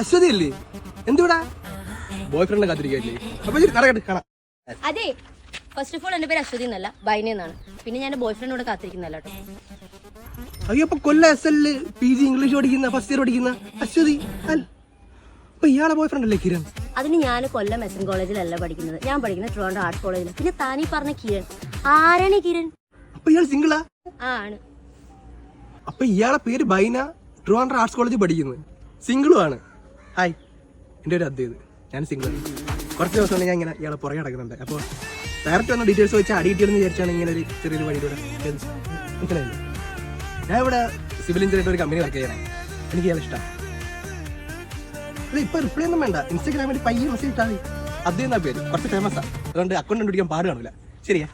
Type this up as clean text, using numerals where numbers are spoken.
അശ്വതി അല്ലേ? എന്തുകൂടാ boy friend കാത്തിരിക്കല്ലേ? അപ്പൊ നടക്കട്ടെ കാണാം. അതെ, ഫസ്റ്റ് ഓഫ് ഓൾ എന്റെ പേര് അശ്വതി എന്നല്ല, ബൈന എന്നാണ്. പിന്നെ ഞാൻ ബോയ് ഫ്രണ്ടോട് കാത്തിരിക്കുന്നല്ല കേട്ടോ. അയ്യോ, അപ്പൊ കൊല്ലം SL PG ഇംഗ്ലീഷ് പഠിക്കുന്ന ഫസ്റ്റ് ഇയർ പഠിക്കുന്ന അശ്വതി അപ്പൊ ഇയാളെ ബോയ് ഫ്രണ്ട് അല്ലേ കിരൺ? അതിന് ഞാൻ കൊല്ലം SN കോളേജിലല്ല പഠിക്കുന്നത്, ഞാൻ പഠിക്കുന്നത് ട്രിവാൻഡ്രം ആർട്സ് കോളേജിൽ. പിന്നെ താനീ പറഞ്ഞ കിരൺ ആരാണ് കിരൺ? അപ്പൊ ഇയാൾ സിംഗിളാ? ആണ്. അപ്പൊ ഇയാളെ പേര് ബൈന, ട്രിവാൻഡ്രം ആർട്സ് കോളേജിൽ പഠിക്കുന്നത്, സിംഗിളും ആണ്. ഹായ്, എൻ്റെ ഒരു അദ്വൈത്, ഞാൻ സിംഗിളാണ്. കുറച്ച് ദിവസം കൊണ്ട് ഞാൻ ഇങ്ങനെ ഇയാളെ പുറകെ നടക്കുന്നുണ്ട്. അപ്പോൾ ഡയറക്റ്റ് വന്ന ഡീറ്റെയിൽസ് വെച്ചാൽ അടിയിട്ടെന്ന് വിചാരിച്ചാണ് ഇങ്ങനെ ഒരു ചെറിയൊരു വഴിയിലൂടെ മനസ്സിലായില്ലേ? ഞാൻ ഇവിടെ സിവിൽ എഞ്ചിനീയർ ഒരു കമ്പനി വർക്ക് ചെയ്യണേ. എനിക്ക് ഇയാൾ ഇഷ്ടമാണ്. അല്ല, ഇപ്പൊ റിപ്ലൈ ഒന്നും വേണ്ട, ഇൻസ്റ്റാഗ്രാമിൽ പയ്യെ മെസ്സേജ് ഇട്ടാൽ മതി. അദ്ദേഹം പേര് കുറച്ച് ഫേമസാണ്, അതുകൊണ്ട് അക്കൗണ്ട് കണ്ടുപിടിക്കാൻ പാട് കാണില്ല. ശരിയാ?